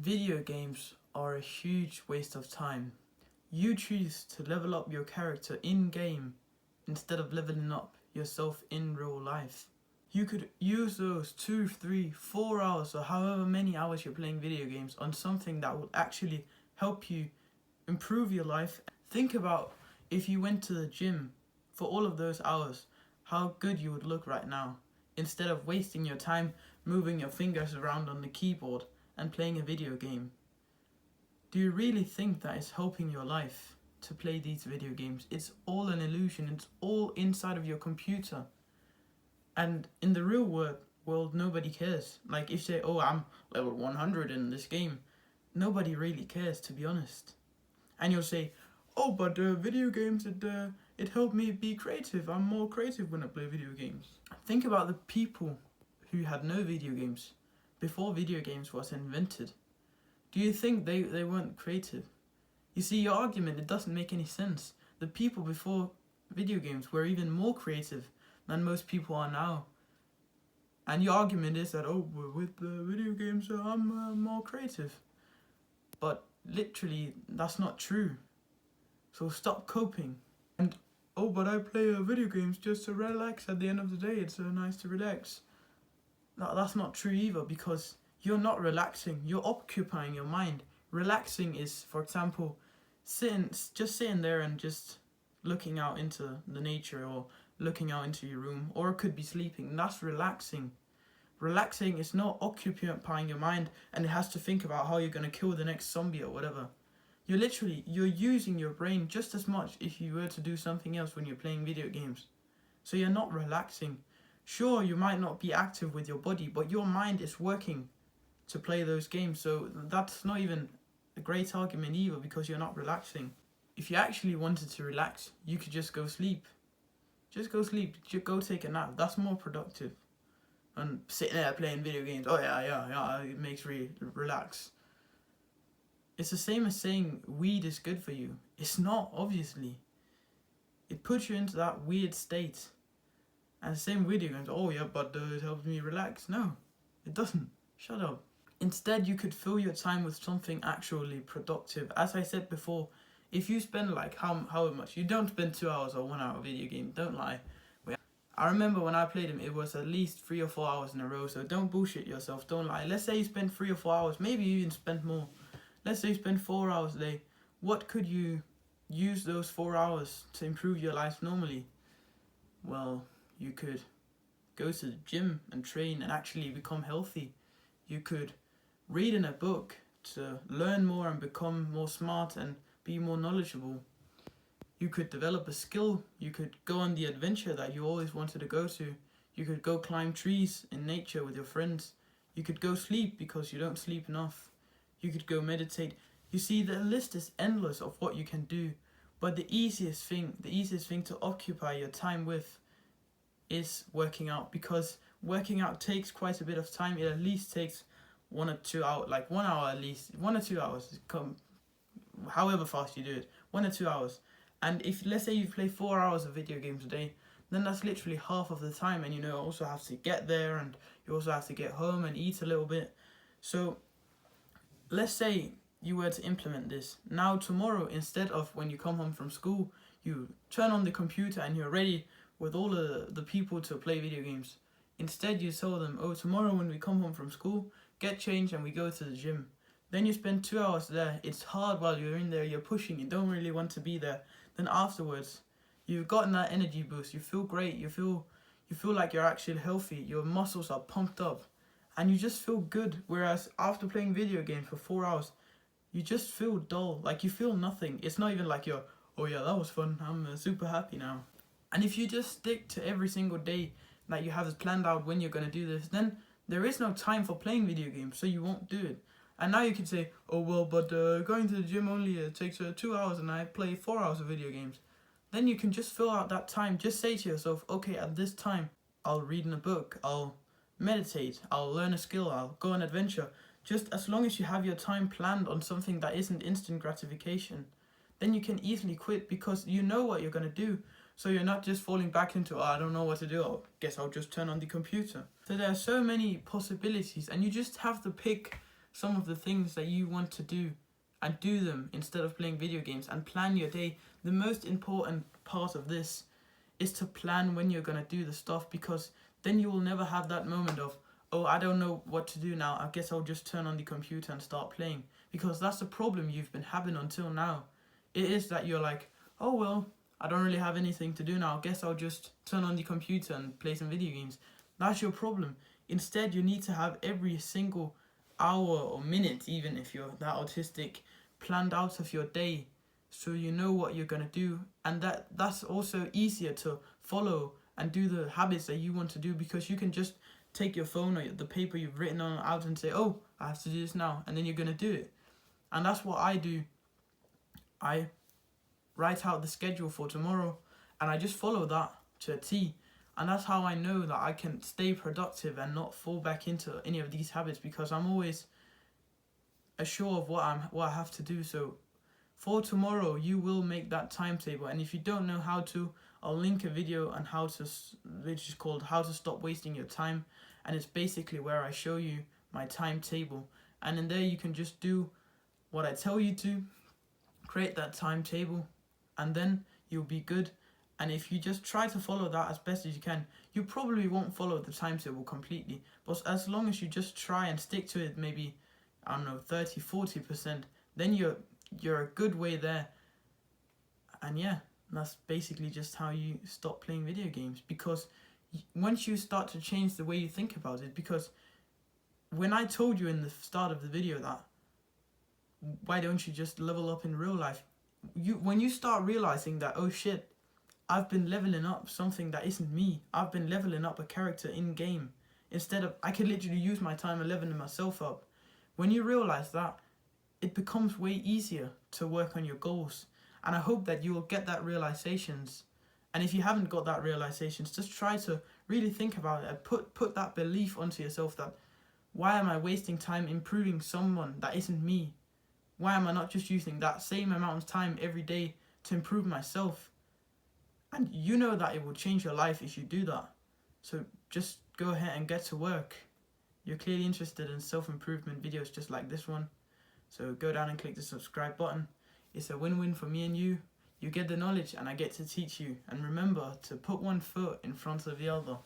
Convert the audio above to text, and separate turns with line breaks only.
Video games are a huge waste of time. You choose to level up your character in-game instead of leveling up yourself in real life. You could use those 2, 3, 4 hours or however many hours you're playing video games on something that will actually help you improve your life. Think about if you went to the gym for all of those hours, how good you would look right now, instead of wasting your time moving your fingers around on the keyboard and playing a video game. Do you really think that is helping your life to play these video games? It's all an illusion. It's all inside of your computer. And in the real world, nobody cares. Like if you say, oh, I'm level 100 in this game, nobody really cares, to be honest. And you'll say, oh, but video games, it helped me be creative. I'm more creative when I play video games. Think about the people who had no video games before video games was invented. Do you think they weren't creative? You see, your argument, it doesn't make any sense. The people before video games were even more creative than most people are now. And your argument is that, oh, with the video games, I'm more creative. But literally, that's not true. So stop coping. And, oh, but I play video games just to relax at the end of the day. It's nice to relax. No, that's not true either, because you're not relaxing. You're occupying your mind. Relaxing is, for example, just sitting there and just looking out into the nature, or looking out into your room, or it could be sleeping. That's relaxing. Relaxing is not occupying your mind and it has to think about how you're going to kill the next zombie or whatever. You're using your brain just as much if you were to do something else when you're playing video games. So you're not relaxing. Sure, you might not be active with your body, but your mind is working to play those games. So that's not even a great argument either, because you're not relaxing. If you actually wanted to relax, you could just go sleep. Just go sleep. Just go take a nap. That's more productive. And sitting there playing video games, oh yeah, it makes me relax. It's the same as saying weed is good for you. It's not, obviously. It puts you into that weird state. And the same video games, oh yeah, but it helps me relax. No, it doesn't. Shut up. Instead, you could fill your time with something actually productive. As I said before, if you spend like how much, you don't spend 2 hours or 1 hour video game, don't lie. I remember when I played them, it was at least 3 or 4 hours in a row, so don't bullshit yourself, don't lie. Let's say you spend 3 or 4 hours, maybe you even spend more. Let's say you spend 4 hours a day. What could you use those 4 hours to improve your life normally? Well, you could go to the gym and train and actually become healthy. You could read in a book to learn more and become more smart and be more knowledgeable. You could develop a skill. You could go on the adventure that you always wanted to go to. You could go climb trees in nature with your friends. You could go sleep because you don't sleep enough. You could go meditate. You see, the list is endless of what you can do. But the easiest thing to occupy your time with is working out, because working out takes quite a bit of time. It at least takes 1 or 2 hours, like 1 hour at least, 1 or 2 hours, however fast you do it, 1 or 2 hours. And if, let's say you play 4 hours of video games a day, then that's literally half of the time. And you also have to get there, and you also have to get home and eat a little bit. So let's say you were to implement this. Now tomorrow, instead of when you come home from school, you turn on the computer and you're ready with all of the people to play video games. Instead you tell them, oh, tomorrow when we come home from school, get changed and we go to the gym. Then you spend 2 hours there. It's hard while you're in there, you're pushing, you don't really want to be there. Then afterwards, you've gotten that energy boost, you feel great, you feel like you're actually healthy, your muscles are pumped up, and you just feel good. Whereas after playing video games for 4 hours, you just feel dull, like you feel nothing. It's not even like you're, oh yeah, that was fun, I'm super happy now. And if you just stick to every single day that you have planned out when you're going to do this, then there is no time for playing video games, so you won't do it. And now you can say, oh well, but going to the gym only takes 2 hours and I play 4 hours of video games. Then you can just fill out that time. Just say to yourself, okay, at this time, I'll read in a book, I'll meditate, I'll learn a skill, I'll go on adventure. Just as long as you have your time planned on something that isn't instant gratification, then you can easily quit, because you know what you're going to do. So you're not just falling back into, oh, I don't know what to do, I guess I'll just turn on the computer. So there are so many possibilities, and you just have to pick some of the things that you want to do and do them instead of playing video games, and plan your day. The most important part of this is to plan when you're going to do the stuff, because then you will never have that moment of, oh, I don't know what to do now, I guess I'll just turn on the computer and start playing. Because that's the problem you've been having until now. It is that you're like, oh well, I don't really have anything to do now, I guess I'll just turn on the computer and play some video games. That's your problem. Instead, you need to have every single hour or minute, even if you're that autistic, planned out of your day, so you know what you're going to do. And that's also easier to follow and do the habits that you want to do, because you can just take your phone or the paper you've written on out and say, oh, I have to do this now, and then you're going to do it. And that's what I do. I write out the schedule for tomorrow and I just follow that to a T. And that's how I know that I can stay productive and not fall back into any of these habits, because I'm always assured of what I have to do. So for tomorrow, you will make that timetable. And if you don't know how to, I'll link a video on how to, which is called How to Stop Wasting Your Time. And it's basically where I show you my timetable. And in there, you can just do what I tell you to, create that timetable, and then you'll be good. And if you just try to follow that as best as you can, you probably won't follow the timetable completely. But as long as you just try and stick to it, maybe, I don't know, 30-40%, then you're a good way there. And yeah, that's basically just how you stop playing video games. Because once you start to change the way you think about it, because when I told you in the start of the video that, why don't you just level up in real life? When you start realizing that, oh shit, I've been leveling up something that isn't me. I've been leveling up a character in game. Instead of, I could literally use my time and leveling myself up. When you realize that, it becomes way easier to work on your goals. And I hope that you will get that realizations. And if you haven't got that realizations, just try to really think about it and put that belief onto yourself that, why am I wasting time improving someone that isn't me? Why am I not just using that same amount of time every day to improve myself? And you know that it will change your life if you do that. So just go ahead and get to work. You're clearly interested in self-improvement videos just like this one. So go down and click the subscribe button. It's a win-win for me and you. You get the knowledge and I get to teach you. And remember to put one foot in front of the other.